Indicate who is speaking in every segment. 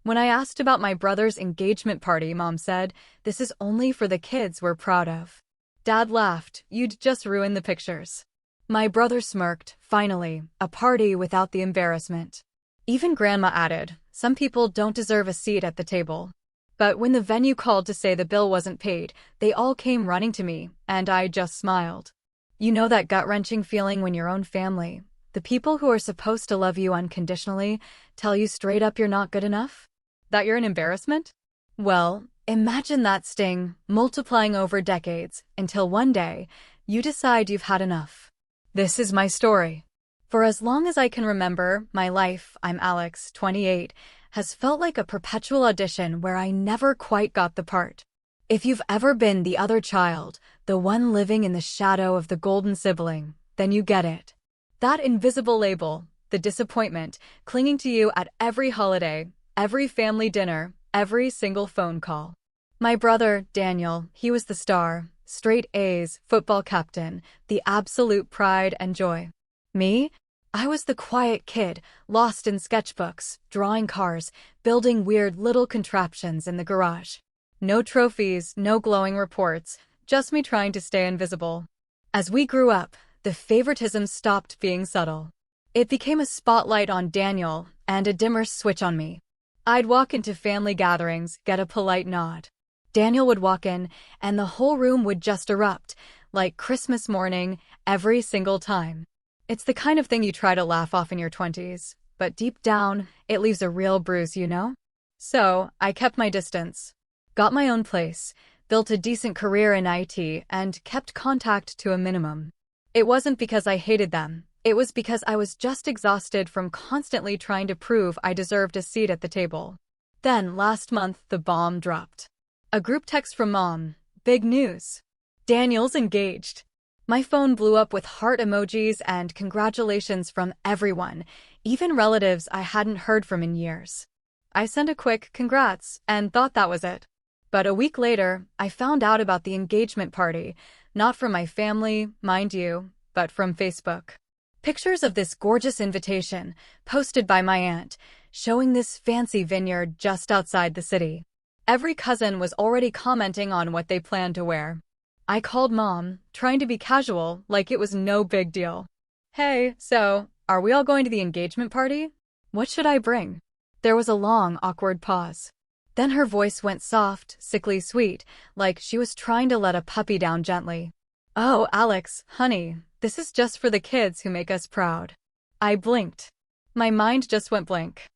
Speaker 1: When I asked about my brother's engagement party, Mom said, "This is only for the kids we're proud of." Dad laughed, "You'd just ruin the pictures." My brother smirked, "Finally, a party without the embarrassment." Even Grandma added, "Some people don't deserve a seat at the table." But when the venue called to say the bill wasn't paid, they all came running to me, and I just smiled. You know that gut-wrenching feeling when your own family, the people who are supposed to love you unconditionally, tell you straight up you're not good enough? That you're an embarrassment? Well, imagine that sting multiplying over decades until one day you decide you've had enough. This is my story. For as long as I can remember, my life, I'm Alex, 28, has felt like a perpetual audition where I never quite got the part. If you've ever been the other child, the one living in the shadow of the golden sibling, then you get it. That invisible label, the disappointment, clinging to you at every holiday, every family dinner, every single phone call. My brother, Daniel, he was the star, straight A's, football captain, the absolute pride and joy. Me? I was the quiet kid, lost in sketchbooks, drawing cars, building weird little contraptions in the garage. No trophies, no glowing reports, just me trying to stay invisible. As we grew up, the favoritism stopped being subtle. It became a spotlight on Daniel and a dimmer switch on me. I'd walk into family gatherings, get a polite nod. Daniel would walk in, and the whole room would just erupt, like Christmas morning, every single time. It's the kind of thing you try to laugh off in your 20s, but deep down, it leaves a real bruise, you know? So, I kept my distance, got my own place, built a decent career in IT, and kept contact to a minimum. It wasn't because I hated them. It was because I was just exhausted from constantly trying to prove I deserved a seat at the table. Then, last month, the bomb dropped. A group text from Mom. Big news. Daniel's engaged. My phone blew up with heart emojis and congratulations from everyone, even relatives I hadn't heard from in years. I sent a quick congrats and thought that was it. But a week later, I found out about the engagement party, not from my family, mind you, but from Facebook. Pictures of this gorgeous invitation, posted by my aunt, showing this fancy vineyard just outside the city. Every cousin was already commenting on what they planned to wear. I called Mom, trying to be casual, like it was no big deal. "Hey, so, are we all going to the engagement party? What should I bring?" There was a long, awkward pause. Then her voice went soft, sickly sweet, like she was trying to let a puppy down gently. "Oh, Alex, honey, this is just for the kids who make us proud." I blinked. My mind just went blank.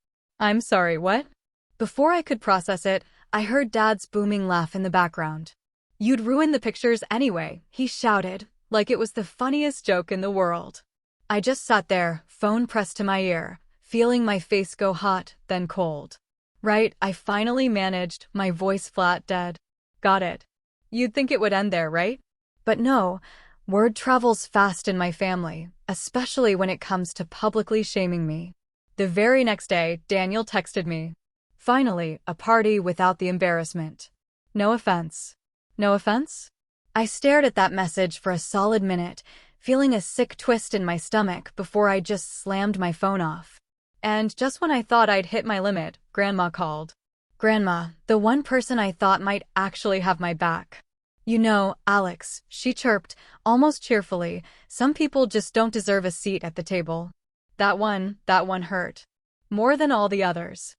Speaker 1: "I'm sorry, what?" Before I could process it, I heard Dad's booming laugh in the background. "You'd ruin the pictures anyway," he shouted, like it was the funniest joke in the world. I just sat there, phone pressed to my ear, feeling my face go hot, then cold. Right, I finally managed, my voice flat dead. "Got it. You'd think it would end there, right?" But no, word travels fast in my family, especially when it comes to publicly shaming me. The very next day, Daniel texted me. "Finally, a party without the embarrassment. No offense." No offense? I stared at that message for a solid minute, feeling a sick twist in my stomach before I just slammed my phone off. And just when I thought I'd hit my limit, Grandma called. Grandma, the one person I thought might actually have my back. "You know, Alex," she chirped, almost cheerfully, "some people just don't deserve a seat at the table." That one hurt. More than all the others.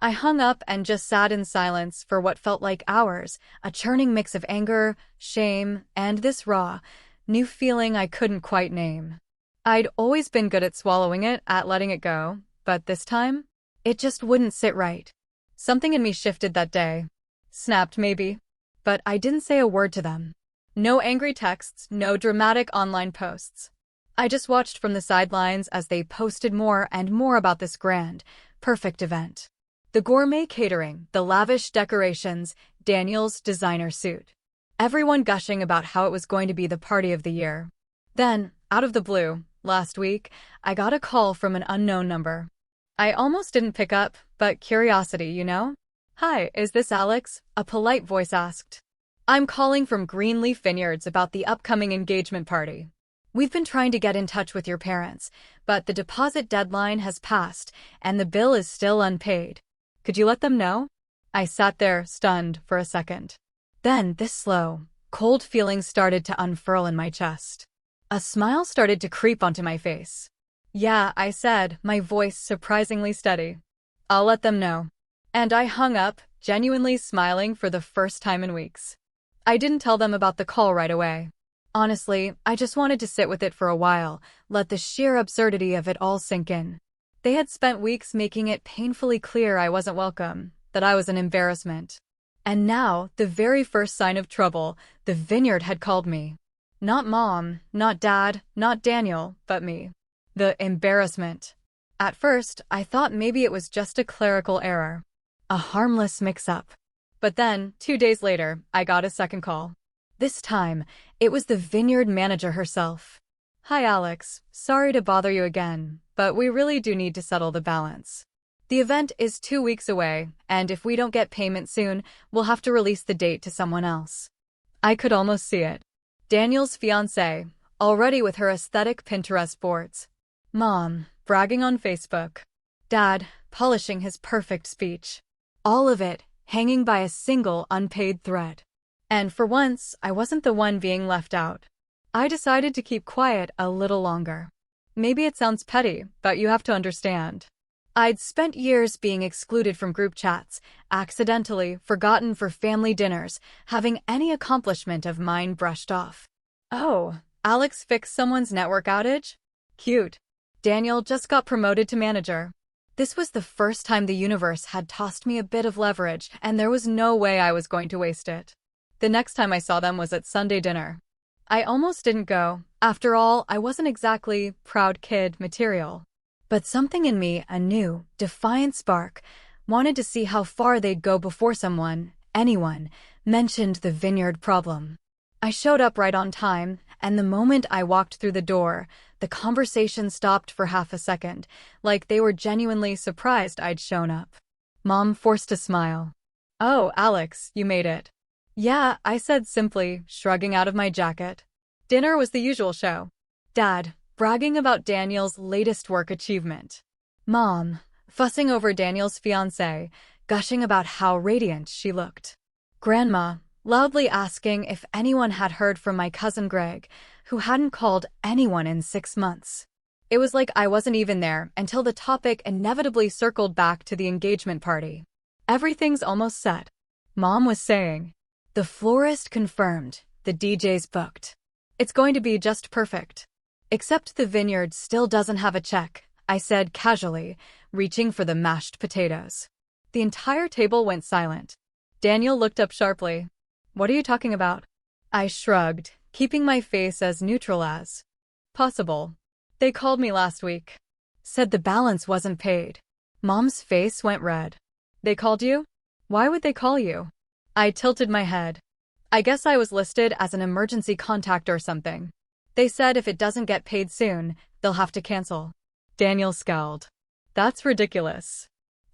Speaker 1: I hung up and just sat in silence for what felt like hours, a churning mix of anger, shame, and this raw, new feeling I couldn't quite name. I'd always been good at swallowing it, at letting it go, but this time, it just wouldn't sit right. Something in me shifted that day. Snapped, maybe. But I didn't say a word to them. No angry texts, no dramatic online posts. I just watched from the sidelines as they posted more and more about this grand, perfect event. The gourmet catering, the lavish decorations, Daniel's designer suit. Everyone gushing about how it was going to be the party of the year. Then, out of the blue, last week, I got a call from an unknown number. I almost didn't pick up, but curiosity, you know? "Hi, is this Alex?" a polite voice asked. "I'm calling from Greenleaf Vineyards about the upcoming engagement party. We've been trying to get in touch with your parents, but the deposit deadline has passed, and the bill is still unpaid. Could you let them know? I sat there, stunned, for a second. Then, this slow, cold feeling started to unfurl in my chest. A smile started to creep onto my face. Yeah, I said, my voice surprisingly steady. I'll let them know. And I hung up, genuinely smiling for the first time in weeks. I didn't tell them about the call right away. Honestly, I just wanted to sit with it for a while, let the sheer absurdity of it all sink in. They had spent weeks making it painfully clear I wasn't welcome, that I was an embarrassment. And now, the very first sign of trouble, the vineyard had called me. Not Mom, not Dad, not Daniel, but me. The embarrassment. At first, I thought maybe it was just a clerical error. A harmless mix-up. But then, 2 days later, I got a second call. This time, it was the vineyard manager herself. Hi Alex, sorry to bother you again, but we really do need to settle the balance. The event is 2 weeks away, and if we don't get payment soon, we'll have to release the date to someone else. I could almost see it. Daniel's fiancée, already with her aesthetic Pinterest boards. Mom, bragging on Facebook. Dad, polishing his perfect speech. All of it hanging by a single unpaid thread. And for once, I wasn't the one being left out. I decided to keep quiet a little longer. Maybe it sounds petty, but you have to understand. I'd spent years being excluded from group chats, accidentally forgotten for family dinners, having any accomplishment of mine brushed off. Oh, Alex fixed someone's network outage? Cute. Daniel just got promoted to manager. This was the first time the universe had tossed me a bit of leverage, and there was no way I was going to waste it. The next time I saw them was at Sunday dinner. I almost didn't go. After all, I wasn't exactly proud kid material. But something in me, a new, defiant spark, wanted to see how far they'd go before someone, anyone, mentioned the vineyard problem. I showed up right on time, and the moment I walked through the door, the conversation stopped for half a second, like they were genuinely surprised I'd shown up. Mom forced a smile. Oh, Alex, you made it. Yeah, I said simply, shrugging out of my jacket. Dinner was the usual show. Dad, bragging about Daniel's latest work achievement. Mom, fussing over Daniel's fiancée, gushing about how radiant she looked. Grandma, loudly asking if anyone had heard from my cousin Greg, who hadn't called anyone in 6 months. It was like I wasn't even there until the topic inevitably circled back to the engagement party. Everything's almost set. Mom was saying. The florist confirmed, the DJ's booked. It's going to be just perfect. Except the vineyard still doesn't have a check, I said casually, reaching for the mashed potatoes. The entire table went silent. Daniel looked up sharply. What are you talking about? I shrugged, keeping my face as neutral as possible. They called me last week. Said the balance wasn't paid. Mom's face went red. They called you? Why would they call you? I tilted my head. I guess I was listed as an emergency contact or something. They said if it doesn't get paid soon, they'll have to cancel. Daniel scowled. That's ridiculous.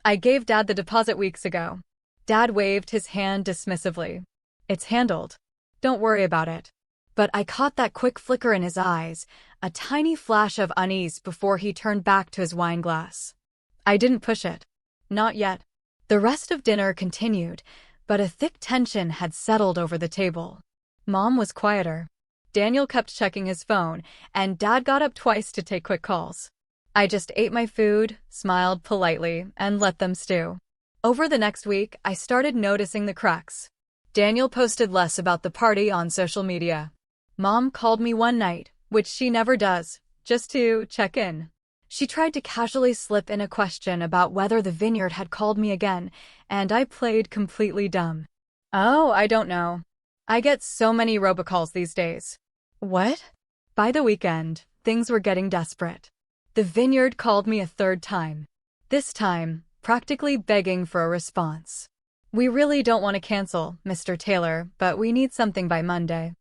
Speaker 1: I gave Dad the deposit weeks ago. Dad waved his hand dismissively. It's handled. Don't worry about it. But I caught that quick flicker in his eyes, a tiny flash of unease before he turned back to his wine glass. I didn't push it. Not yet. The rest of dinner continued, but a thick tension had settled over the table. Mom was quieter. Daniel kept checking his phone, and Dad got up twice to take quick calls. I just ate my food, smiled politely, and let them stew. Over the next week, I started noticing the cracks. Daniel posted less about the party on social media. Mom called me one night, which she never does, just to check in. She tried to casually slip in a question about whether the vineyard had called me again, and I played completely dumb. Oh, I don't know. I get so many robocalls these days. What? By the weekend, things were getting desperate. The vineyard called me a third time. This time, practically begging for a response. We really don't want to cancel, Mr. Taylor, but we need something by Monday.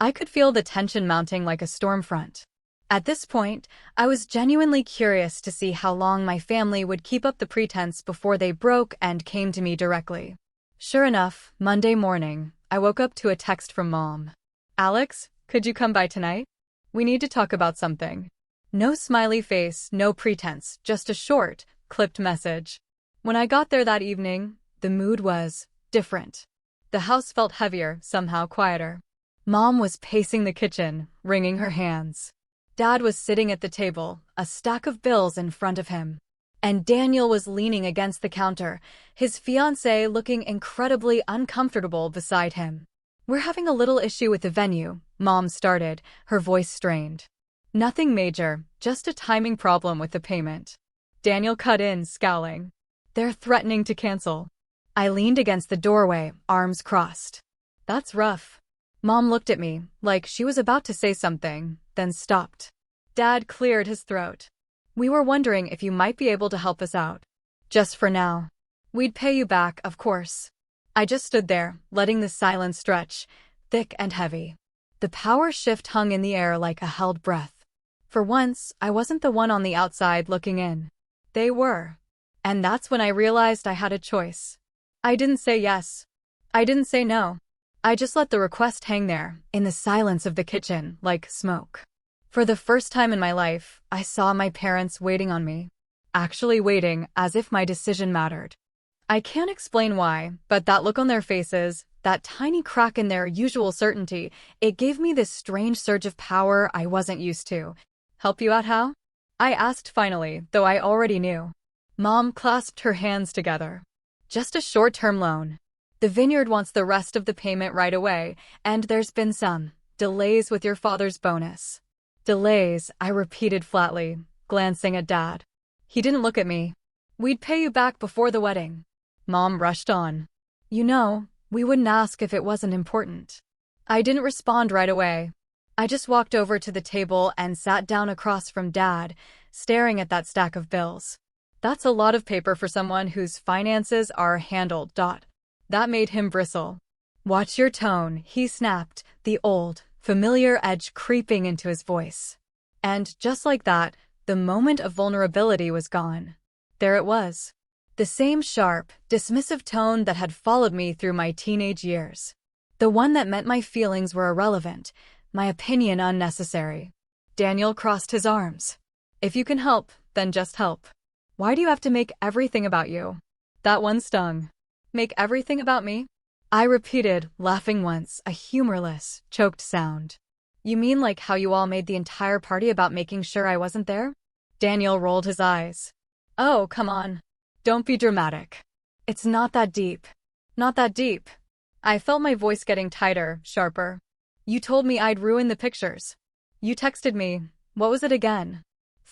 Speaker 1: I could feel the tension mounting like a storm front. At this point, I was genuinely curious to see how long my family would keep up the pretense before they broke and came to me directly. Sure enough, Monday morning, I woke up to a text from Mom. Alex, could you come by tonight? We need to talk about something. No smiley face, no pretense, just a short, clipped message. When I got there that evening, the mood was different. The house felt heavier, somehow quieter. Mom was pacing the kitchen, wringing her hands. Dad was sitting at the table, a stack of bills in front of him. And Daniel was leaning against the counter, his fiancée looking incredibly uncomfortable beside him. "We're having a little issue with the venue," Mom started, her voice strained. "Nothing major, just a timing problem with the payment." Daniel cut in, scowling. "They're threatening to cancel." I leaned against the doorway, arms crossed. "That's rough." Mom looked at me, like she was about to say something, then stopped. Dad cleared his throat. "We were wondering if you might be able to help us out. Just for now. We'd pay you back, of course." I just stood there, letting the silence stretch, thick and heavy. The power shift hung in the air like a held breath. For once, I wasn't the one on the outside looking in. They were. And that's when I realized I had a choice. I didn't say yes. I didn't say no. I just let the request hang there, in the silence of the kitchen, like smoke. For the first time in my life, I saw my parents waiting on me. Actually waiting, as if my decision mattered. I can't explain why, but that look on their faces, that tiny crack in their usual certainty, it gave me this strange surge of power I wasn't used to. "Help you out how?" I asked finally, though I already knew. Mom clasped her hands together. "Just a short-term loan. The vineyard wants the rest of the payment right away, and there's been some delays with your father's bonus." "Delays," I repeated flatly, glancing at Dad. He didn't look at me. "We'd pay you back before the wedding." Mom rushed on. "You know, we wouldn't ask if it wasn't important." I didn't respond right away. I just walked over to the table and sat down across from Dad, staring at that stack of bills. "That's a lot of paper for someone whose finances are handled." That made him bristle. "Watch your tone," he snapped, the old, familiar edge creeping into his voice. And just like that, the moment of vulnerability was gone. There it was. The same sharp, dismissive tone that had followed me through my teenage years. The one that meant my feelings were irrelevant, my opinion unnecessary. Daniel crossed his arms. "If you can help, then just help. Why do you have to make everything about you?" That one stung. "Make everything about me?" I repeated, laughing once, a humorless, choked sound. "You mean like how you all made the entire party about making sure I wasn't there?" Daniel rolled his eyes. "Oh, come on. Don't be dramatic. It's not that deep." "Not that deep." I felt my voice getting tighter, sharper. "You told me I'd ruin the pictures. You texted me. What was it again?"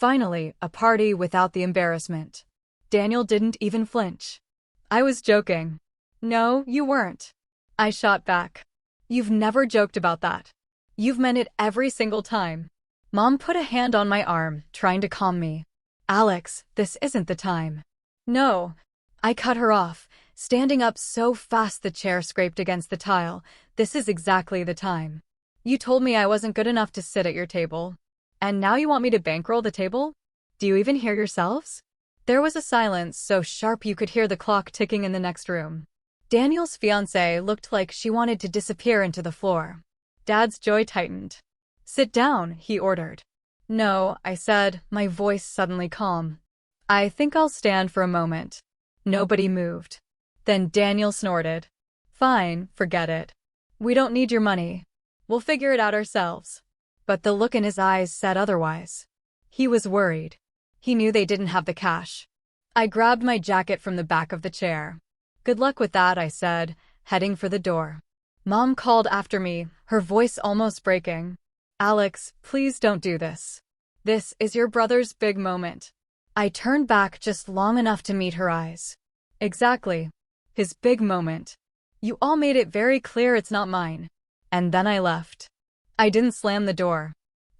Speaker 1: Finally, a party without the embarrassment. Daniel didn't even flinch. "I was joking." "No, you weren't." I shot back. "You've never joked about that. You've meant it every single time." Mom put a hand on my arm, trying to calm me. "Alex, this isn't the time." "No." I cut her off, standing up so fast the chair scraped against the tile. "This is exactly the time. You told me I wasn't good enough to sit at your table. And now you want me to bankroll the table? Do you even hear yourselves?" There was a silence so sharp you could hear the clock ticking in the next room. Daniel's fiancée looked like she wanted to disappear into the floor. Dad's jaw tightened. "Sit down," he ordered. "No," I said, my voice suddenly calm. "I think I'll stand for a moment." Nobody moved. Then Daniel snorted. "Fine, forget it. We don't need your money. We'll figure it out ourselves." But the look in his eyes said otherwise. He was worried. He knew they didn't have the cash. I grabbed my jacket from the back of the chair. "Good luck with that," I said, heading for the door. Mom called after me, her voice almost breaking. "Alex, please don't do this. This is your brother's big moment." I turned back just long enough to meet her eyes. "Exactly. His big moment. You all made it very clear it's not mine." And then I left. I didn't slam the door.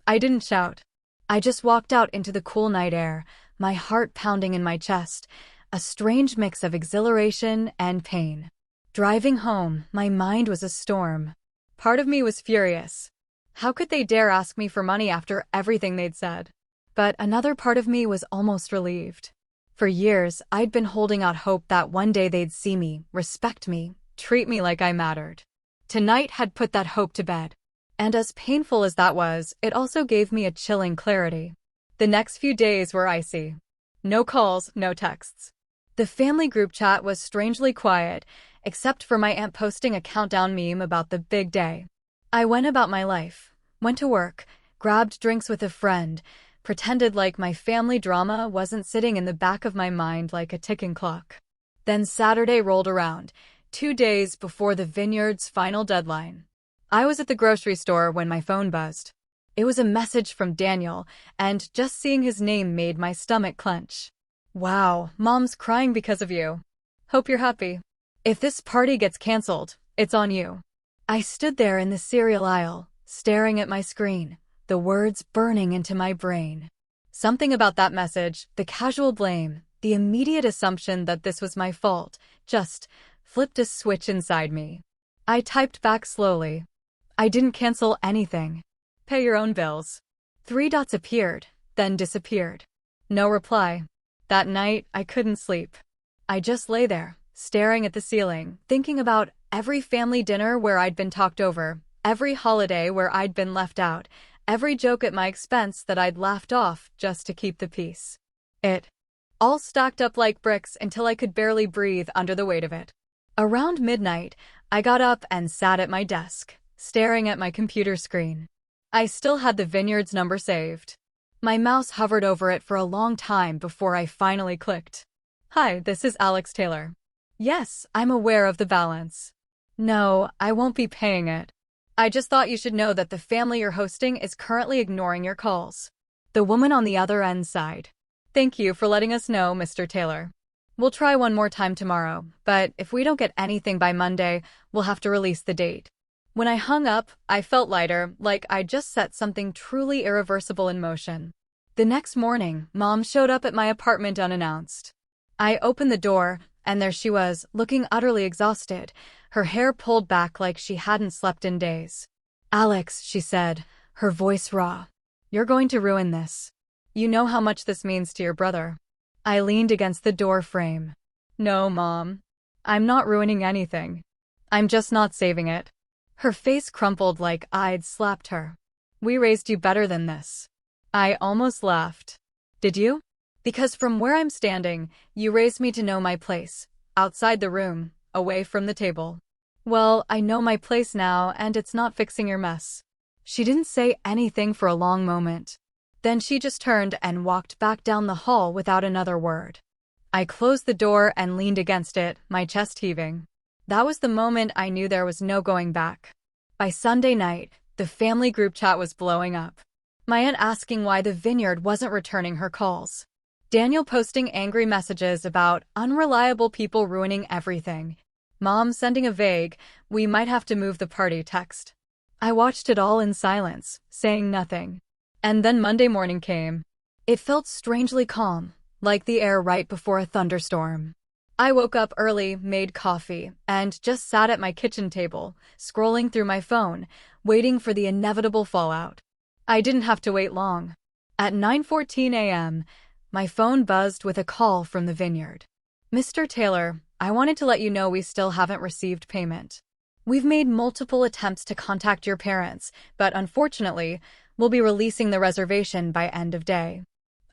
Speaker 1: I didn't shout. I just walked out into the cool night air, my heart pounding in my chest, a strange mix of exhilaration and pain. Driving home, my mind was a storm. Part of me was furious. How could they dare ask me for money after everything they'd said? But another part of me was almost relieved. For years, I'd been holding out hope that one day they'd see me, respect me, treat me like I mattered. Tonight had put that hope to bed. And as painful as that was, it also gave me a chilling clarity. The next few days were icy. No calls, no texts. The family group chat was strangely quiet, except for my aunt posting a countdown meme about the big day. I went about my life, went to work, grabbed drinks with a friend, pretended like my family drama wasn't sitting in the back of my mind like a ticking clock. Then Saturday rolled around, 2 days before the vineyard's final deadline. I was at the grocery store when my phone buzzed. It was a message from Daniel, and just seeing his name made my stomach clench. Wow, Mom's crying because of you. Hope you're happy. If this party gets canceled, it's on you. I stood there in the cereal aisle, staring at my screen, the words burning into my brain. Something about that message, the casual blame, the immediate assumption that this was my fault, just flipped a switch inside me. I typed back slowly. I didn't cancel anything. Pay your own bills. 3 dots appeared, then disappeared. No reply. That night, I couldn't sleep. I just lay there, staring at the ceiling, thinking about every family dinner where I'd been talked over, every holiday where I'd been left out, every joke at my expense that I'd laughed off just to keep the peace. It all stacked up like bricks until I could barely breathe under the weight of it. Around midnight, I got up and sat at my desk, staring at my computer screen. I still had the Vineyard's number saved. My mouse hovered over it for a long time before I finally clicked. Hi, this is Alex Taylor. Yes, I'm aware of the balance. No, I won't be paying it. I just thought you should know that the family you're hosting is currently ignoring your calls. The woman on the other end sighed. Thank you for letting us know, Mr. Taylor. We'll try one more time tomorrow, but if we don't get anything by Monday, we'll have to release the date. When I hung up, I felt lighter, like I'd just set something truly irreversible in motion. The next morning, Mom showed up at my apartment unannounced. I opened the door, and there she was, looking utterly exhausted, her hair pulled back like she hadn't slept in days. Alex, she said, her voice raw. You're going to ruin this. You know how much this means to your brother. I leaned against the door frame. No, Mom. I'm not ruining anything. I'm just not saving it. Her face crumpled like I'd slapped her. We raised you better than this. I almost laughed. Did you? Because from where I'm standing, you raised me to know my place, outside the room, away from the table. Well, I know my place now, and it's not fixing your mess. She didn't say anything for a long moment. Then she just turned and walked back down the hall without another word. I closed the door and leaned against it, my chest heaving. That was the moment I knew there was no going back. By Sunday night, the family group chat was blowing up. My aunt asking why the Vineyard wasn't returning her calls. Daniel posting angry messages about unreliable people ruining everything. Mom sending a vague, we might have to move the party text. I watched it all in silence, saying nothing. And then Monday morning came. It felt strangely calm, like the air right before a thunderstorm. I woke up early, made coffee, and just sat at my kitchen table, scrolling through my phone, waiting for the inevitable fallout. I didn't have to wait long. At 9:14 a.m., my phone buzzed with a call from the Vineyard. Mr. Taylor, I wanted to let you know we still haven't received payment. We've made multiple attempts to contact your parents, but unfortunately, we'll be releasing the reservation by end of day.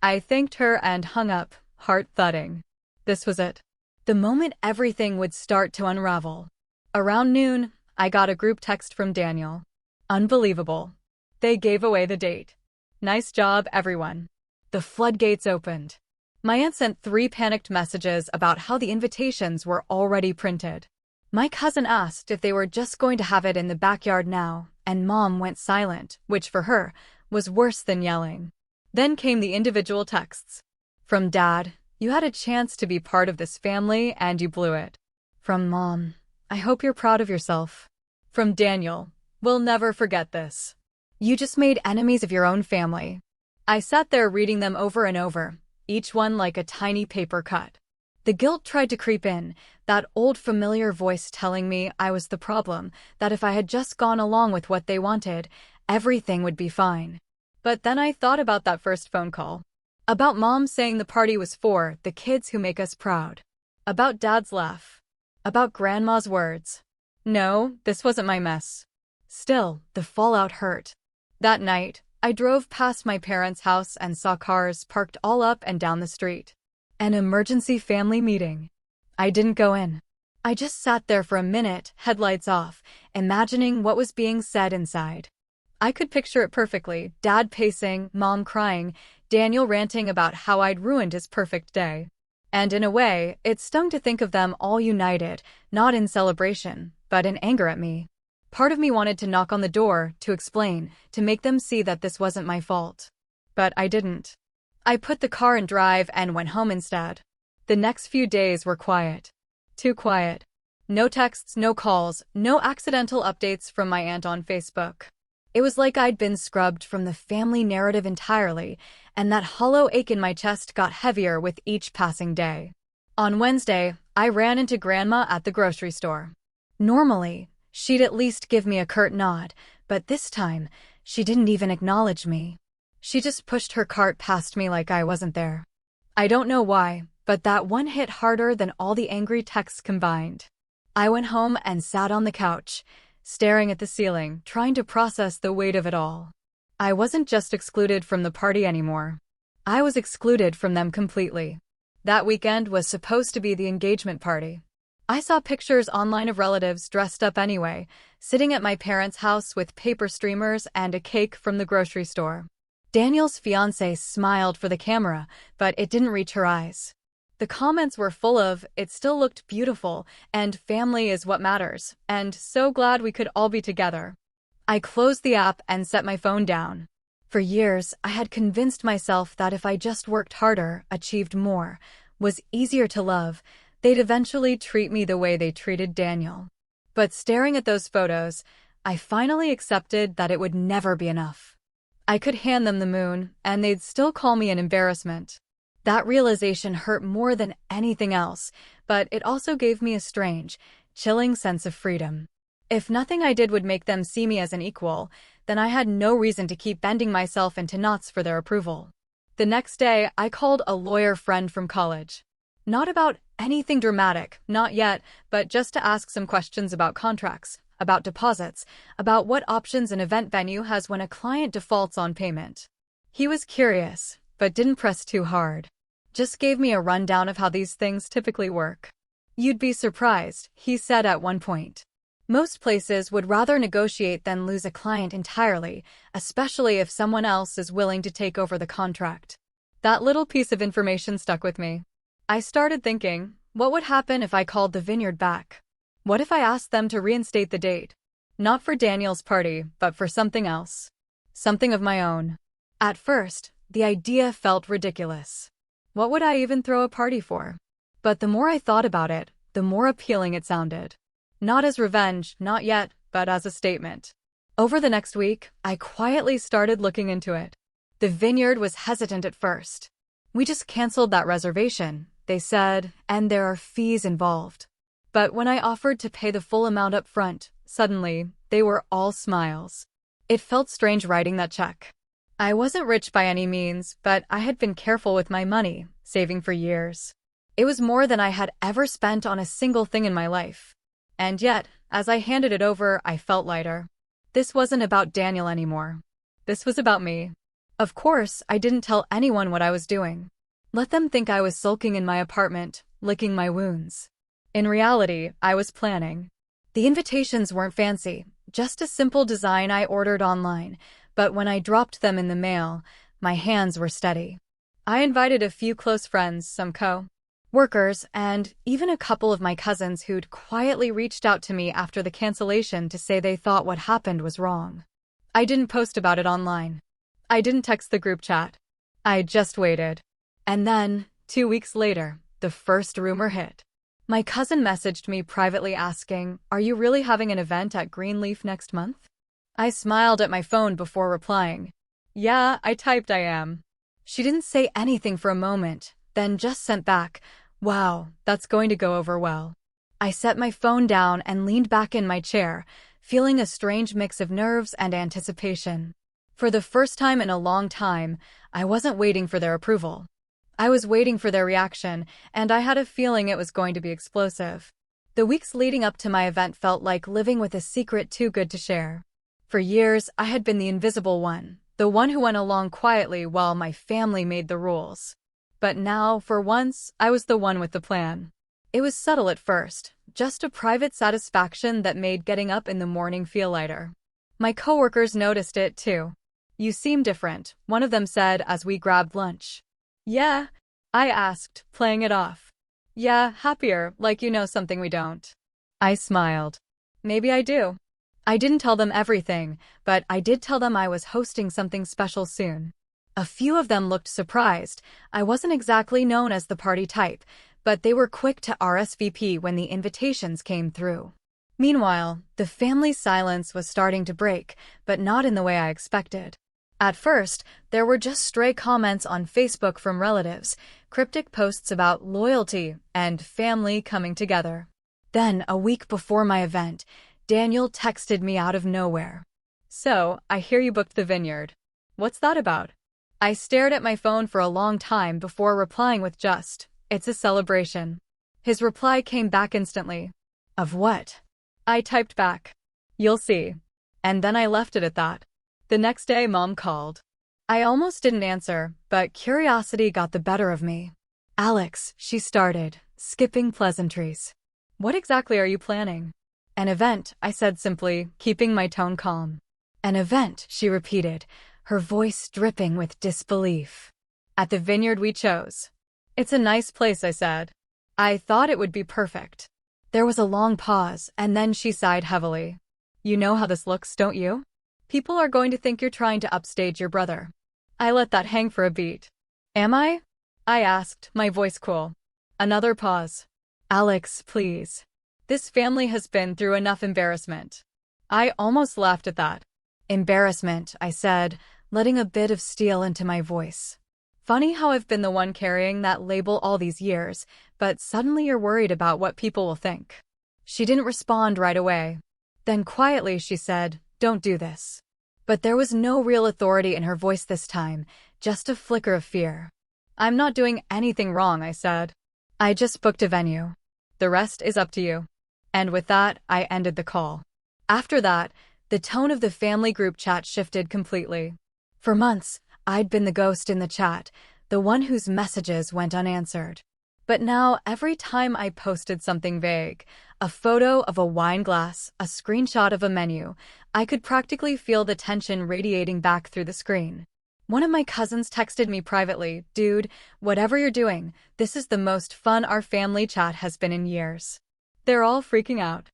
Speaker 1: I thanked her and hung up, heart thudding. This was it. The moment everything would start to unravel. Around noon, I got a group text from Daniel. Unbelievable. They gave away the date. Nice job, everyone. The floodgates opened. My aunt sent 3 panicked messages about how the invitations were already printed. My cousin asked if they were just going to have it in the backyard now, and Mom went silent, which for her was worse than yelling. Then came the individual texts. From Dad, you had a chance to be part of this family and you blew it. From Mom, I hope you're proud of yourself. From Daniel, we'll never forget this. You just made enemies of your own family. I sat there reading them over and over, each one like a tiny paper cut. The guilt tried to creep in, that old familiar voice telling me I was the problem, that if I had just gone along with what they wanted, everything would be fine. But then I thought about that first phone call. About Mom saying the party was for the kids who make us proud. About Dad's laugh. About Grandma's words. No, this wasn't my mess. Still, the fallout hurt. That night, I drove past my parents' house and saw cars parked all up and down the street. An emergency family meeting. I didn't go in. I just sat there for a minute, headlights off, imagining what was being said inside. I could picture it perfectly, Dad pacing, Mom crying, Daniel ranting about how I'd ruined his perfect day. And in a way, it stung to think of them all united, not in celebration, but in anger at me. Part of me wanted to knock on the door, to explain, to make them see that this wasn't my fault. But I didn't. I put the car in drive and went home instead. The next few days were quiet. Too quiet. No texts, no calls, no accidental updates from my aunt on Facebook. It was like I'd been scrubbed from the family narrative entirely, and that hollow ache in my chest got heavier with each passing day. On Wednesday, I ran into Grandma at the grocery store. Normally, she'd at least give me a curt nod, but this time, she didn't even acknowledge me. She just pushed her cart past me like I wasn't there. I don't know why, but that one hit harder than all the angry texts combined. I went home and sat on the couch, staring at the ceiling, trying to process the weight of it all. I wasn't just excluded from the party anymore. I was excluded from them completely. That weekend was supposed to be the engagement party. I saw pictures online of relatives dressed up anyway, sitting at my parents' house with paper streamers and a cake from the grocery store. Daniel's fiancée smiled for the camera, but it didn't reach her eyes. The comments were full of, "It still looked beautiful," and "Family is what matters," and "So glad we could all be together." I closed the app and set my phone down. For years, I had convinced myself that if I just worked harder, achieved more, was easier to love, they'd eventually treat me the way they treated Daniel. But staring at those photos, I finally accepted that it would never be enough. I could hand them the moon, and they'd still call me an embarrassment. That realization hurt more than anything else, but it also gave me a strange, chilling sense of freedom. If nothing I did would make them see me as an equal, then I had no reason to keep bending myself into knots for their approval. The next day, I called a lawyer friend from college. Not about anything dramatic, not yet, but just to ask some questions about contracts, about deposits, about what options an event venue has when a client defaults on payment. He was curious, but didn't press too hard. Just gave me a rundown of how these things typically work. "You'd be surprised," he said at one point. "Most places would rather negotiate than lose a client entirely, especially if someone else is willing to take over the contract." That little piece of information stuck with me. I started thinking, what would happen if I called the vineyard back? What if I asked them to reinstate the date? Not for Daniel's party, but for something else. Something of my own. At first, the idea felt ridiculous. What would I even throw a party for? But the more I thought about it, the more appealing it sounded. Not as revenge, not yet, but as a statement. Over the next week, I quietly started looking into it. The vineyard was hesitant at first. "We just canceled that reservation," they said, "and there are fees involved." But when I offered to pay the full amount up front, suddenly, they were all smiles. It felt strange writing that check. I wasn't rich by any means, but I had been careful with my money, saving for years. It was more than I had ever spent on a single thing in my life. And yet, as I handed it over, I felt lighter. This wasn't about Daniel anymore. This was about me. Of course, I didn't tell anyone what I was doing. Let them think I was sulking in my apartment, licking my wounds. In reality, I was planning. The invitations weren't fancy, just a simple design I ordered online, but when I dropped them in the mail, my hands were steady. I invited a few close friends, some co-workers, and even a couple of my cousins who'd quietly reached out to me after the cancellation to say they thought what happened was wrong. I didn't post about it online. I didn't text the group chat. I just waited. And then, 2 weeks later, the first rumor hit. My cousin messaged me privately asking, "Are you really having an event at Greenleaf next month?" I smiled at my phone before replying. "Yeah," I typed, "I am." She didn't say anything for a moment, then just sent back, "Wow, that's going to go over well." I set my phone down and leaned back in my chair, feeling a strange mix of nerves and anticipation. For the first time in a long time, I wasn't waiting for their approval. I was waiting for their reaction, and I had a feeling it was going to be explosive. The weeks leading up to my event felt like living with a secret too good to share. For years, I had been the invisible one, the one who went along quietly while my family made the rules. but now, for once, I was the one with the plan. It was subtle at first, just a private satisfaction that made getting up in the morning feel lighter. My coworkers noticed it too. "You seem different," one of them said as we grabbed lunch. "Yeah?" I asked, playing it off. "Yeah, happier, like you know something we don't." I smiled. "Maybe I do." I didn't tell them everything, but I did tell them I was hosting something special soon. A few of them looked surprised. I wasn't exactly known as the party type, but they were quick to RSVP when the invitations came through. Meanwhile, the family's silence was starting to break, but not in the way I expected. At first, there were just stray comments on Facebook from relatives, cryptic posts about loyalty and family coming together. Then, a week before my event, Daniel texted me out of nowhere. "So, I hear you booked the vineyard. What's that about?" I stared at my phone for a long time before replying with just, "It's a celebration." His reply came back instantly. "Of what?" I typed back. "You'll see." And then I left it at that. The next day, Mom called. I almost didn't answer, but curiosity got the better of me. "Alex," she started, skipping pleasantries. "What exactly are you planning?" "An event," I said simply, keeping my tone calm. "An event," she repeated, her voice dripping with disbelief. "At the vineyard we chose." "It's a nice place," I said. "I thought it would be perfect." There was a long pause, and then she sighed heavily. "You know how this looks, don't you? People are going to think you're trying to upstage your brother." I let that hang for a beat. "Am I?" I asked, my voice cool. Another pause. "Alex, please. This family has been through enough embarrassment." I almost laughed at that. "Embarrassment," I said, letting a bit of steel into my voice. "Funny how I've been the one carrying that label all these years, but suddenly you're worried about what people will think." She didn't respond right away. Then quietly she said, "Don't do this." But there was no real authority in her voice this time, just a flicker of fear. "I'm not doing anything wrong," I said. "I just booked a venue. The rest is up to you." And with that, I ended the call. After that, the tone of the family group chat shifted completely. For months, I'd been the ghost in the chat, the one whose messages went unanswered. But now, every time I posted something vague, a photo of a wine glass, a screenshot of a menu, I could practically feel the tension radiating back through the screen. One of my cousins texted me privately, "Dude, whatever you're doing, this is the most fun our family chat has been in years." They're all freaking out.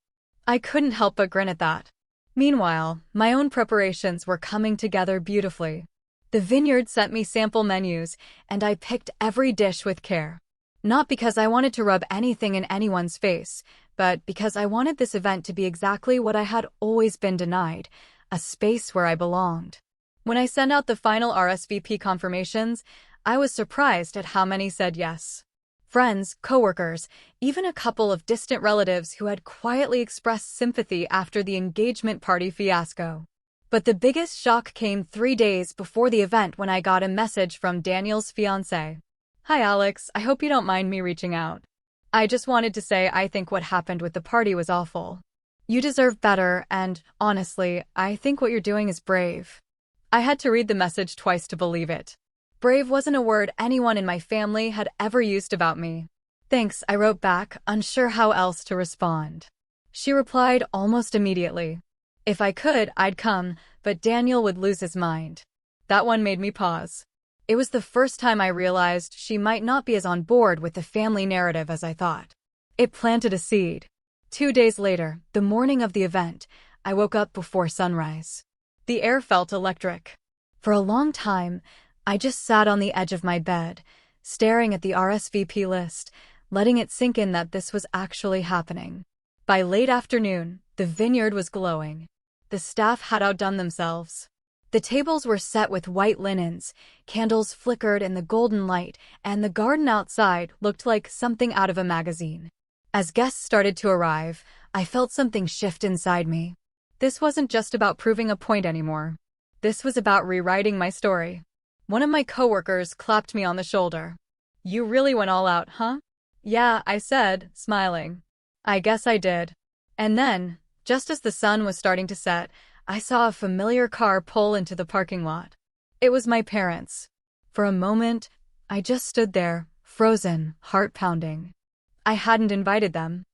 Speaker 1: I couldn't help but grin at that. Meanwhile, my own preparations were coming together beautifully. The vineyard sent me sample menus, and I picked every dish with care. Not because I wanted to rub anything in anyone's face, but because I wanted this event to be exactly what I had always been denied, a space where I belonged. When I sent out the final RSVP confirmations, I was surprised at how many said yes. Friends, coworkers, even a couple of distant relatives who had quietly expressed sympathy after the engagement party fiasco. But the biggest shock came 3 days before the event when I got a message from Daniel's fiancé. "Hi Alex, I hope you don't mind me reaching out. I just wanted to say I think what happened with the party was awful. You deserve better, and, honestly, I think what you're doing is brave." I had to read the message twice to believe it. Brave wasn't a word anyone in my family had ever used about me. "Thanks," I wrote back, unsure how else to respond. She replied almost immediately. "If I could, I'd come, but Daniel would lose his mind." That one made me pause. It was the first time I realized she might not be as on board with the family narrative as I thought. It planted a seed. 2 days later, the morning of the event, I woke up before sunrise. The air felt electric. For a long time, I just sat on the edge of my bed, staring at the RSVP list, letting it sink in that this was actually happening. By late afternoon, the vineyard was glowing. The staff had outdone themselves. The tables were set with white linens, candles flickered in the golden light, and the garden outside looked like something out of a magazine. As guests started to arrive, I felt something shift inside me. This wasn't just about proving a point anymore. This was about rewriting my story. One of my coworkers clapped me on the shoulder. "You really went all out, huh?" "Yeah," I said, smiling. "I guess I did." And then, just as the sun was starting to set, I saw a familiar car pull into the parking lot. It was my parents. For a moment, I just stood there, frozen, heart pounding. I hadn't invited them.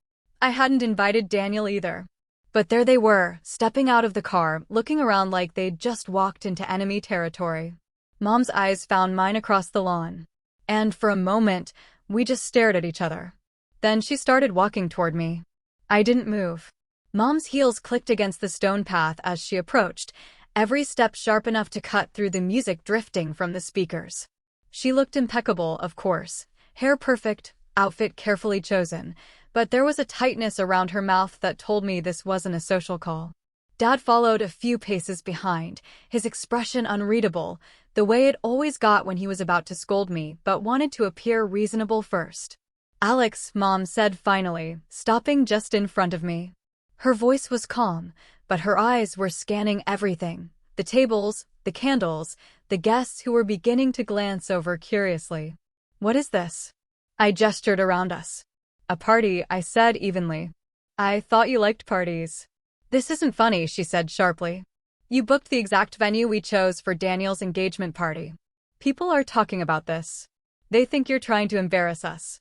Speaker 1: I hadn't invited Daniel either. But there they were, stepping out of the car, looking around like they'd just walked into enemy territory. Mom's eyes found mine across the lawn. And for a moment, we just stared at each other. Then she started walking toward me. I didn't move. Mom's heels clicked against the stone path as she approached, every step sharp enough to cut through the music drifting from the speakers. She looked impeccable, of course, hair perfect, outfit carefully chosen, but there was a tightness around her mouth that told me this wasn't a social call. Dad followed a few paces behind, his expression unreadable, the way it always got when he was about to scold me but wanted to appear reasonable first. "Alex," Mom said finally, stopping just in front of me. Her voice was calm, but her eyes were scanning everything, the tables, the candles, the guests who were beginning to glance over curiously. "What is this?" I gestured around us. "A party," I said evenly. "I thought you liked parties." "This isn't funny," she said sharply. "You booked the exact venue we chose for Daniel's engagement party. People are talking about this. They think you're trying to embarrass us."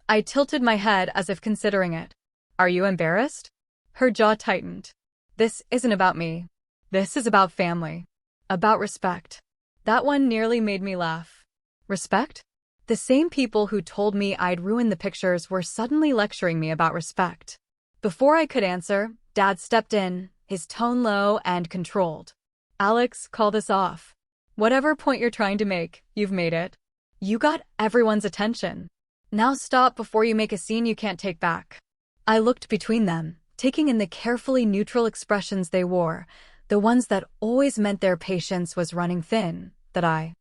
Speaker 1: I tilted my head as if considering it. "Are you embarrassed?" Her jaw tightened. "This isn't about me. This is about family. About respect." That one nearly made me laugh. Respect? The same people who told me I'd ruin the pictures were suddenly lecturing me about respect. Before I could answer, Dad stepped in, his tone low and controlled. "Alex, call this off. Whatever point you're trying to make, you've made it. You got everyone's attention. Now stop before you make a scene you can't take back." I looked between them, taking in the carefully neutral expressions they wore, the ones that always meant their patience was running thin, that I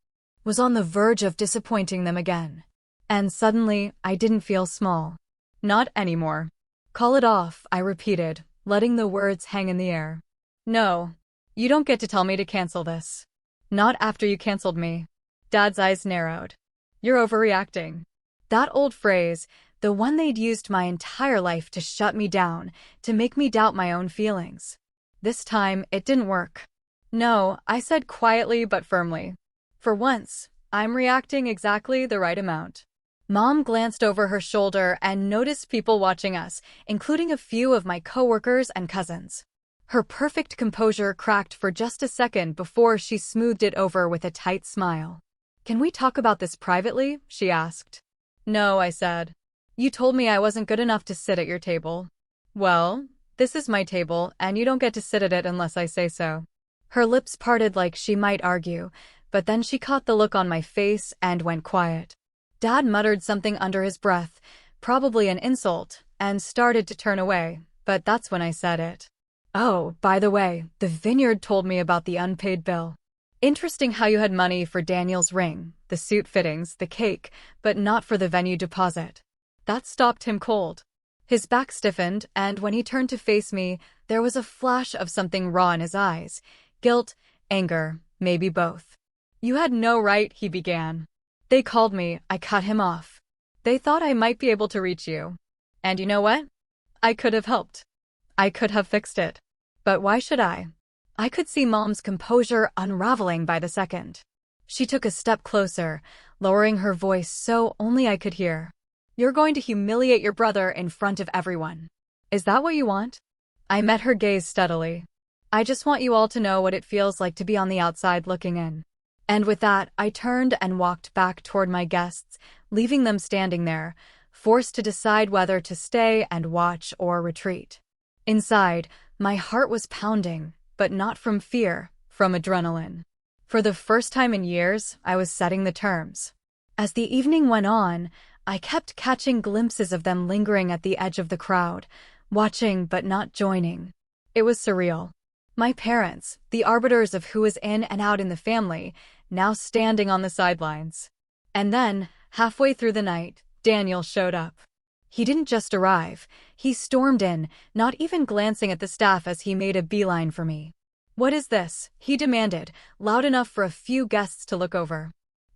Speaker 1: was on the verge of disappointing them again. And suddenly, I didn't feel small. Not anymore. "Call it off," I repeated, letting the words hang in the air. "No. You don't get to tell me to cancel this. Not after you canceled me." Dad's eyes narrowed. "You're overreacting." That old phrase, the one they'd used my entire life to shut me down, to make me doubt my own feelings. This time, it didn't work. "No," I said quietly but firmly. "For once, I'm reacting exactly the right amount." Mom glanced over her shoulder and noticed people watching us, including a few of my coworkers and cousins. Her perfect composure cracked for just a second before she smoothed it over with a tight smile. "Can we talk about this privately?" she asked. "No," I said. "You told me I wasn't good enough to sit at your table." "Well, this is my table, and you don't get to sit at it unless I say so." Her lips parted like she might argue, but then she caught the look on my face and went quiet. Dad muttered something under his breath, probably an insult, and started to turn away, but that's when I said it. "Oh, by the way, the vineyard told me about the unpaid bill. Interesting how you had money for Daniel's ring, the suit fittings, the cake, but not for the venue deposit." That stopped him cold. His back stiffened, and when he turned to face me, there was a flash of something raw in his eyes. Guilt, anger, maybe both. "You had no right," he began. "They called me," I cut him off. "They thought I might be able to reach you. And you know what? I could have helped. I could have fixed it. But why should I?" I could see Mom's composure unraveling by the second. She took a step closer, lowering her voice so only I could hear. "You're going to humiliate your brother in front of everyone. Is that what you want?" I met her gaze steadily. "I just want you all to know what it feels like to be on the outside looking in." And with that, I turned and walked back toward my guests, leaving them standing there, forced to decide whether to stay and watch or retreat. Inside, my heart was pounding, but not from fear, from adrenaline. For the first time in years, I was setting the terms. As the evening went on, I kept catching glimpses of them lingering at the edge of the crowd, watching but not joining. It was surreal. My parents, the arbiters of who was in and out in the family, now standing on the sidelines. And then, halfway through the night, Daniel showed up. He didn't just arrive, he stormed in, not even glancing at the staff as he made a beeline for me. "What is this?" he demanded, loud enough for a few guests to look over.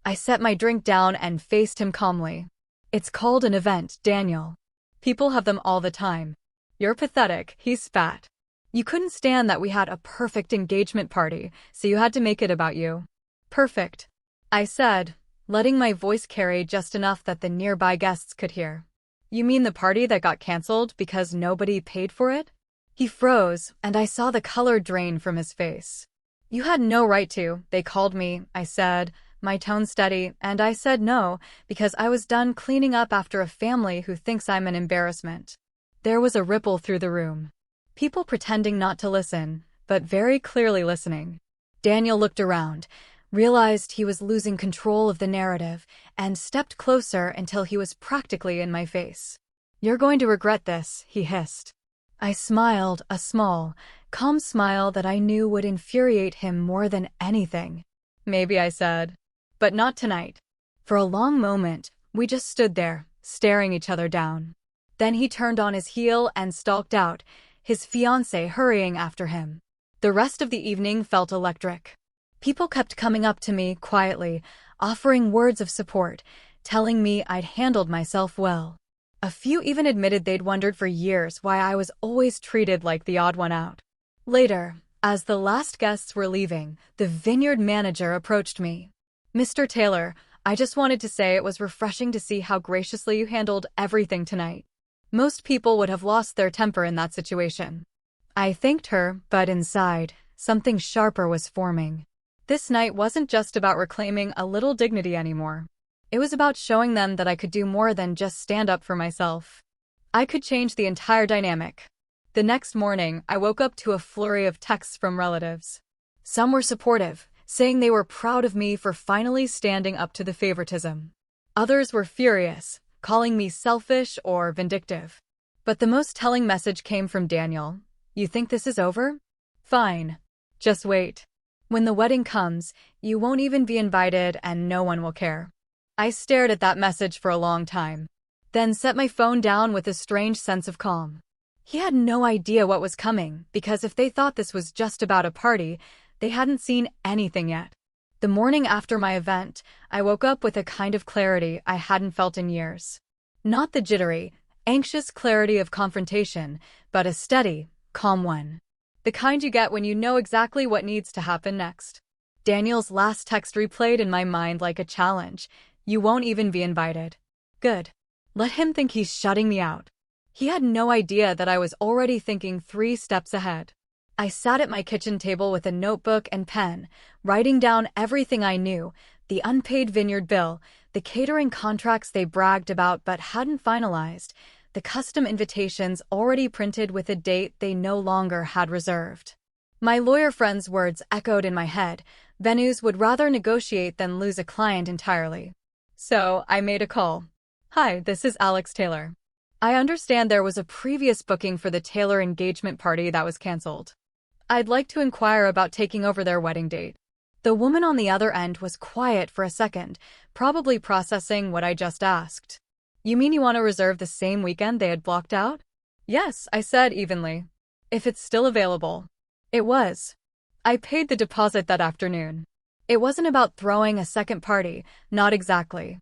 Speaker 1: I set my drink down and faced him calmly. "It's called an event, Daniel. People have them all the time. You're pathetic," he spat. "You couldn't stand that we had a perfect engagement party, so you had to make it about you." "Perfect," I said, letting my voice carry just enough that the nearby guests could hear. You mean the party that got canceled because nobody paid for it? He froze, and I saw the color drain from his face. You had no right to, they called me, I said, my tone steady, and I said no, because I was done cleaning up after a family who thinks I'm an embarrassment. There was a ripple through the room. People pretending not to listen, but very clearly listening. Daniel looked around, realized he was losing control of the narrative, and stepped closer until he was practically in my face. You're going to regret this, he hissed. I smiled, a small, calm smile that I knew would infuriate him more than anything. Maybe, I said. But not tonight. For a long moment, we just stood there, staring each other down. Then he turned on his heel and stalked out, his fiancée hurrying after him. The rest of the evening felt electric. People kept coming up to me quietly, offering words of support, telling me I'd handled myself well. A few even admitted they'd wondered for years why I was always treated like the odd one out. Later, as the last guests were leaving, the vineyard manager approached me. Mr. Taylor, I just wanted to say it was refreshing to see how graciously you handled everything tonight. Most people would have lost their temper in that situation. I thanked her, but inside, something sharper was forming. This night wasn't just about reclaiming a little dignity anymore. It was about showing them that I could do more than just stand up for myself. I could change the entire dynamic. The next morning, I woke up to a flurry of texts from relatives. Some were supportive, saying they were proud of me for finally standing up to the favoritism. Others were furious, calling me selfish or vindictive. But the most telling message came from Daniel. You think this is over? Fine. Just wait. When the wedding comes, you won't even be invited and no one will care. I stared at that message for a long time, then set my phone down with a strange sense of calm. He had no idea what was coming, because if they thought this was just about a party, they hadn't seen anything yet. The morning after my event, I woke up with a kind of clarity I hadn't felt in years. Not the jittery, anxious clarity of confrontation, but a steady, calm one. The kind you get when you know exactly what needs to happen next. Daniel's last text replayed in my mind like a challenge. You won't even be invited. Good. Let him think he's shutting me out. He had no idea that I was already thinking 3 steps ahead. I sat at my kitchen table with a notebook and pen, writing down everything I knew, the unpaid vineyard bill, the catering contracts they bragged about but hadn't finalized, the custom invitations already printed with a date they no longer had reserved. My lawyer friend's words echoed in my head. Venues would rather negotiate than lose a client entirely. So, I made a call. Hi, this is Alex Taylor. I understand there was a previous booking for the Taylor engagement party that was canceled. I'd like to inquire about taking over their wedding date. The woman on the other end was quiet for a second, probably processing what I just asked. You mean you want to reserve the same weekend they had blocked out? Yes, I said evenly. If it's still available. It was. I paid the deposit that afternoon. It wasn't about throwing a second party, not exactly.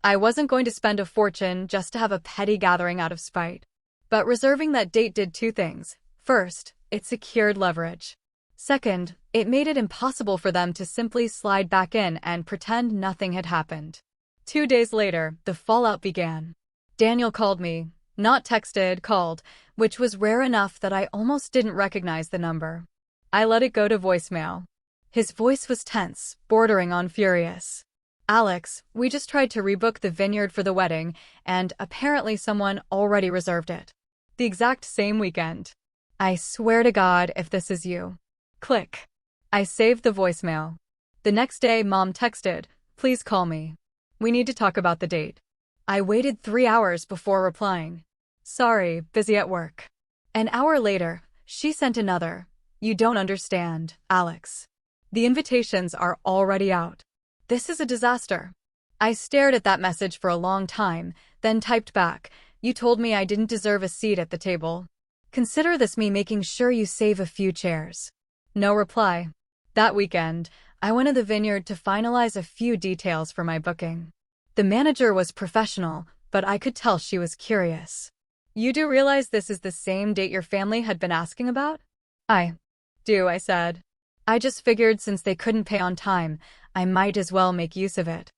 Speaker 1: I wasn't going to spend a fortune just to have a petty gathering out of spite. But reserving that date did 2 things. First, it secured leverage. Second, it made it impossible for them to simply slide back in and pretend nothing had happened. 2 days later, the fallout began. Daniel called me, not texted, called, which was rare enough that I almost didn't recognize the number. I let it go to voicemail. His voice was tense, bordering on furious. Alex, we just tried to rebook the vineyard for the wedding, and apparently someone already reserved it. The exact same weekend. I swear to God if this is you. Click. I saved the voicemail. The next day, Mom texted, please call me. We need to talk about the date. I waited 3 hours before replying. Sorry, busy at work. An hour later, she sent another. You don't understand, Alex. The invitations are already out. This is a disaster. I stared at that message for a long time, then typed back, you told me I didn't deserve a seat at the table. Consider this me making sure you save a few chairs. No reply. That weekend, I went to the vineyard to finalize a few details for my booking. The manager was professional, but I could tell she was curious. You do realize this is the same date your family had been asking about? I do, I said. I just figured since they couldn't pay on time, I might as well make use of it.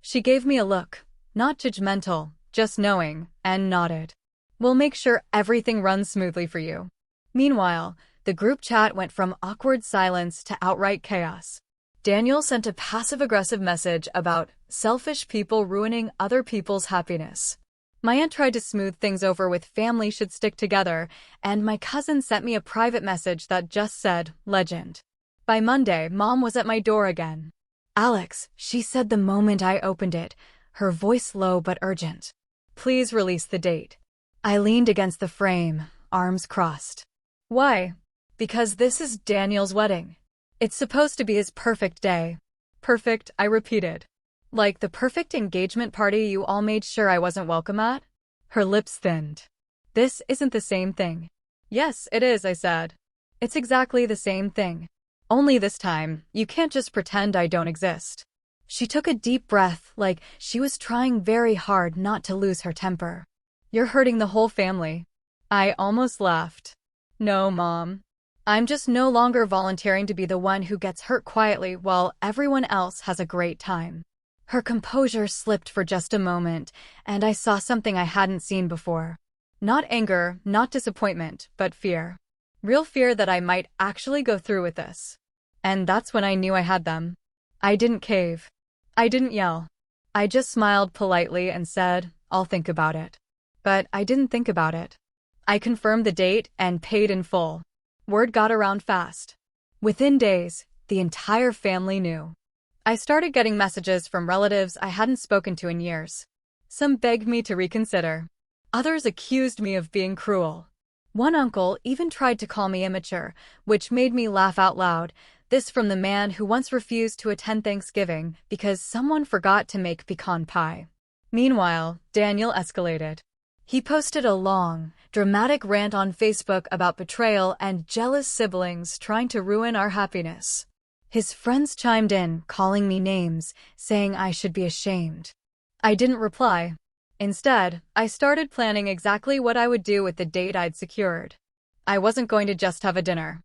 Speaker 1: She gave me a look, not judgmental, just knowing, and nodded. We'll make sure everything runs smoothly for you. Meanwhile, the group chat went from awkward silence to outright chaos. Daniel sent a passive-aggressive message about selfish people ruining other people's happiness. My aunt tried to smooth things over with family should stick together, and my cousin sent me a private message that just said, legend. By Monday, Mom was at my door again. Alex, she said the moment I opened it, her voice low but urgent. Please release the date. I leaned against the frame, arms crossed. Why? Because this is Daniel's wedding. It's supposed to be his perfect day. Perfect, I repeated. Like the perfect engagement party you all made sure I wasn't welcome at? Her lips thinned. This isn't the same thing. Yes, it is, I said. It's exactly the same thing. Only this time, you can't just pretend I don't exist. She took a deep breath, like she was trying very hard not to lose her temper. You're hurting the whole family. I almost laughed. No, Mom. I'm just no longer volunteering to be the one who gets hurt quietly while everyone else has a great time. Her composure slipped for just a moment, and I saw something I hadn't seen before. Not anger, not disappointment, but fear. Real fear that I might actually go through with this. And that's when I knew I had them. I didn't cave. I didn't yell. I just smiled politely and said, I'll think about it. But I didn't think about it. I confirmed the date and paid in full. Word got around fast. Within days, the entire family knew. I started getting messages from relatives I hadn't spoken to in years. Some begged me to reconsider. Others accused me of being cruel. One uncle even tried to call me immature, which made me laugh out loud. This from the man who once refused to attend Thanksgiving because someone forgot to make pecan pie. Meanwhile, Daniel escalated. He posted a long, dramatic rant on Facebook about betrayal and jealous siblings trying to ruin our happiness. His friends chimed in, calling me names, saying I should be ashamed. I didn't reply. Instead, I started planning exactly what I would do with the date I'd secured. I wasn't going to just have a dinner.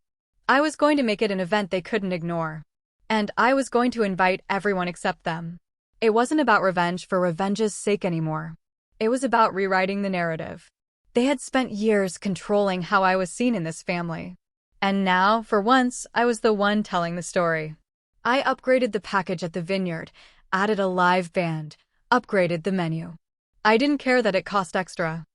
Speaker 1: I was going to make it an event they couldn't ignore. And I was going to invite everyone except them. It wasn't about revenge for revenge's sake anymore. It was about rewriting the narrative. They had spent years controlling how I was seen in this family. And now, for once, I was the one telling the story. I upgraded the package at the vineyard, added a live band, upgraded the menu. I didn't care that it cost extra.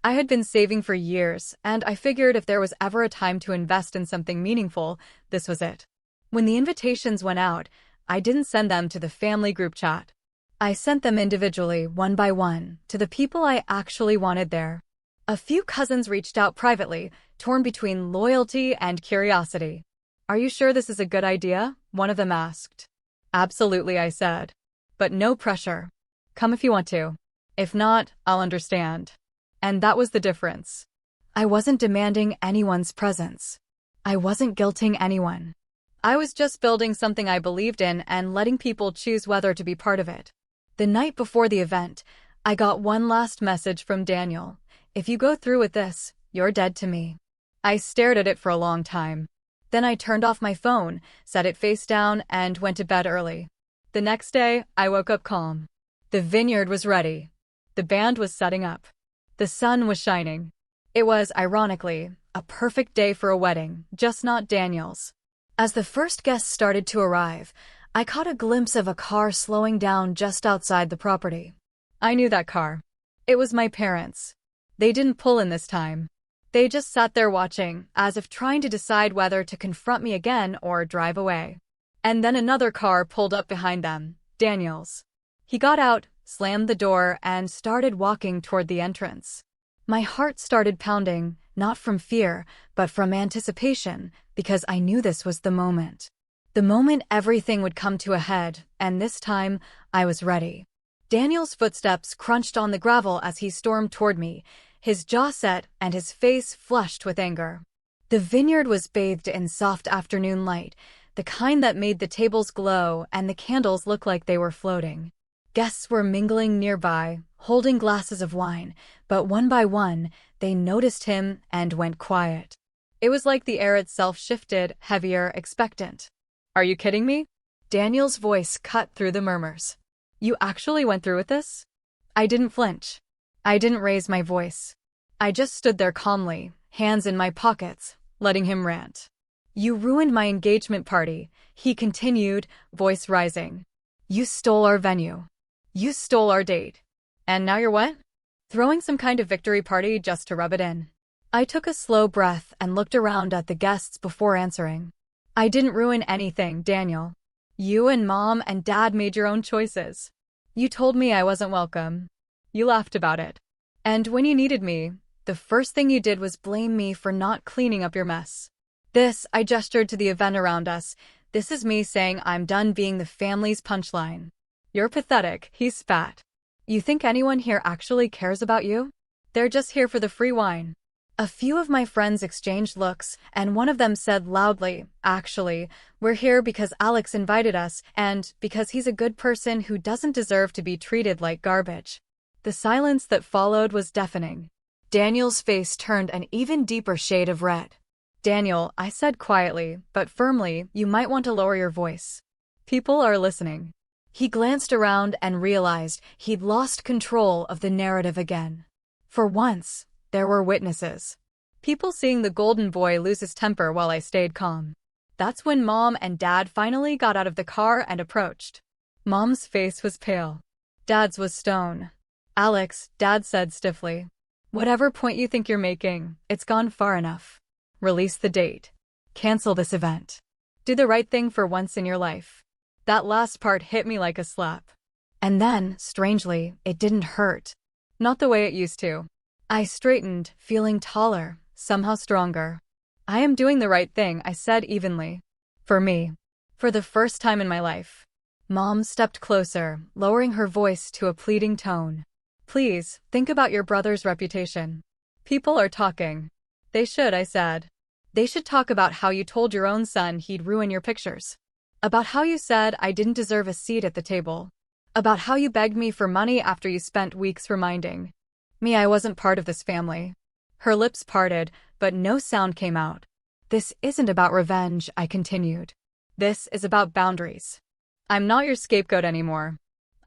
Speaker 1: I had been saving for years, and I figured if there was ever a time to invest in something meaningful, this was it. When the invitations went out, I didn't send them to the family group chat. I sent them individually, one by one, to the people I actually wanted there. A few cousins reached out privately, torn between loyalty and curiosity. Are you sure this is a good idea? One of them asked. Absolutely, I said. But no pressure. Come if you want to. If not, I'll understand. And that was the difference. I wasn't demanding anyone's presence. I wasn't guilting anyone. I was just building something I believed in and letting people choose whether to be part of it. The night before the event, I got one last message from Daniel. If you go through with this, you're dead to me. I stared at it for a long time. Then I turned off my phone, set it face down, and went to bed early. The next day, I woke up calm. The vineyard was ready. The band was setting up. The sun was shining. It was, ironically, a perfect day for a wedding, just not Daniel's. As the first guests started to arrive, I caught a glimpse of a car slowing down just outside the property. I knew that car. It was my parents. They didn't pull in this time. They just sat there watching, as if trying to decide whether to confront me again or drive away. And then another car pulled up behind them, Daniel's. He got out, slammed the door, and started walking toward the entrance. My heart started pounding, not from fear, but from anticipation, because I knew this was the moment. The moment everything would come to a head, and this time, I was ready. Daniel's footsteps crunched on the gravel as he stormed toward me, his jaw set and his face flushed with anger. The vineyard was bathed in soft afternoon light, the kind that made the tables glow and the candles look like they were floating. Guests were mingling nearby, holding glasses of wine, but one by one, they noticed him and went quiet. It was like the air itself shifted, heavier, expectant. Are you kidding me? Daniel's voice cut through the murmurs. You actually went through with this? I didn't flinch. I didn't raise my voice. I just stood there calmly, hands in my pockets, letting him rant. You ruined my engagement party, he continued, voice rising. You stole our venue. You stole our date. And now you're what? Throwing some kind of victory party just to rub it in. I took a slow breath and looked around at the guests before answering. I didn't ruin anything, Daniel. You and Mom and Dad made your own choices. You told me I wasn't welcome. You laughed about it. And when you needed me, the first thing you did was blame me for not cleaning up your mess. This, I gestured to the event around us. This is me saying I'm done being the family's punchline. You're pathetic, he spat. You think anyone here actually cares about you? They're just here for the free wine. A few of my friends exchanged looks, and one of them said loudly, actually, we're here because Alex invited us, and because he's a good person who doesn't deserve to be treated like garbage. The silence that followed was deafening. Daniel's face turned an even deeper shade of red. Daniel, I said quietly, but firmly, you might want to lower your voice. People are listening. He glanced around and realized he'd lost control of the narrative again. For once, there were witnesses. People seeing the golden boy lose his temper while I stayed calm. That's when Mom and Dad finally got out of the car and approached. Mom's face was pale. Dad's was stone. Alex, Dad said stiffly. Whatever point you think you're making, it's gone far enough. Release the date. Cancel this event. Do the right thing for once in your life. That last part hit me like a slap. And then, strangely, it didn't hurt. Not the way it used to. I straightened, feeling taller, somehow stronger. I am doing the right thing, I said evenly. For me. For the first time in my life. Mom stepped closer, lowering her voice to a pleading tone. Please, think about your brother's reputation. People are talking. They should, I said. They should talk about how you told your own son he'd ruin your pictures. About how you said I didn't deserve a seat at the table. About how you begged me for money after you spent weeks reminding me I wasn't part of this family. Her lips parted, but no sound came out. This isn't about revenge, I continued. This is about boundaries. I'm not your scapegoat anymore.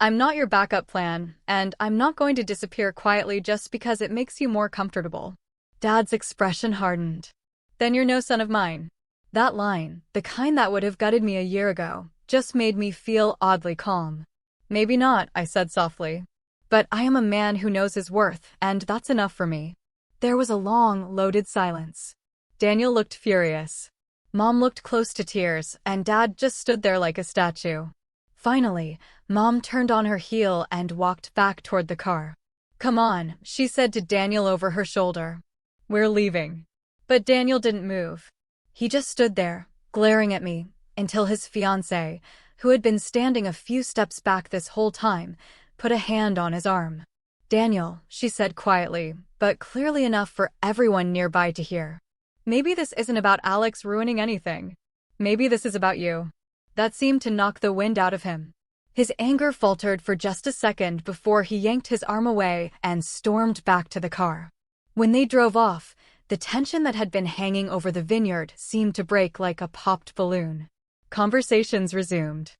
Speaker 1: I'm not your backup plan, and I'm not going to disappear quietly just because it makes you more comfortable. Dad's expression hardened. Then you're no son of mine. That line, the kind that would have gutted me a year ago, just made me feel oddly calm. Maybe not, I said softly. But I am a man who knows his worth, and that's enough for me. There was a long, loaded silence. Daniel looked furious. Mom looked close to tears, and Dad just stood there like a statue. Finally, Mom turned on her heel and walked back toward the car. Come on, she said to Daniel over her shoulder. We're leaving. But Daniel didn't move. He just stood there, glaring at me, until his fiancée, who had been standing a few steps back this whole time, put a hand on his arm. Daniel, she said quietly, but clearly enough for everyone nearby to hear. Maybe this isn't about Alex ruining anything. Maybe this is about you. That seemed to knock the wind out of him. His anger faltered for just a second before he yanked his arm away and stormed back to the car. When they drove off, the tension that had been hanging over the vineyard seemed to break like a popped balloon. Conversations resumed.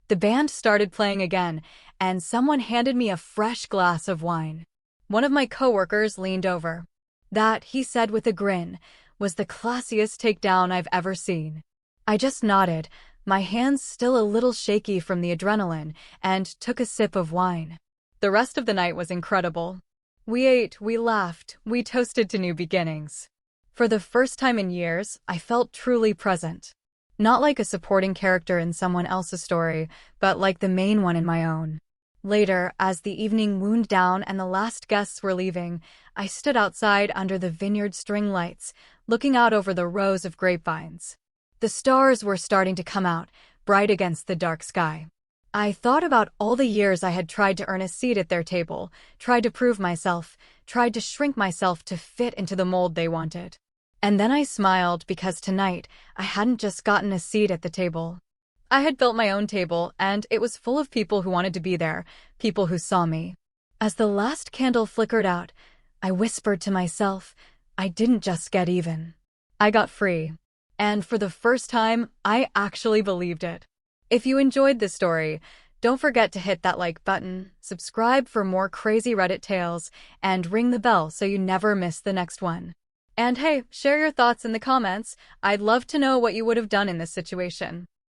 Speaker 1: The band started playing again, and someone handed me a fresh glass of wine. One of my coworkers leaned over. That, he said with a grin, was the classiest takedown I've ever seen. I just nodded, my hands still a little shaky from the adrenaline, and took a sip of wine. The rest of the night was incredible. We ate, we laughed, we toasted to new beginnings. For the first time in years, I felt truly present. Not like a supporting character in someone else's story, but like the main one in my own. Later, as the evening wound down and the last guests were leaving, I stood outside under the vineyard string lights, looking out over the rows of grapevines. The stars were starting to come out, bright against the dark sky. I thought about all the years I had tried to earn a seat at their table, tried to prove myself, tried to shrink myself to fit into the mold they wanted. And then I smiled because tonight I hadn't just gotten a seat at the table. I had built my own table, and it was full of people who wanted to be there, people who saw me. As the last candle flickered out, I whispered to myself, I didn't just get even. I got free. And for the first time, I actually believed it. If you enjoyed this story, don't Don't forget to hit that like button, subscribe for more crazy Reddit tales, and ring the bell so you never miss the next one. And hey, share your thoughts in the comments. I'd love to know what you would have done in this situation.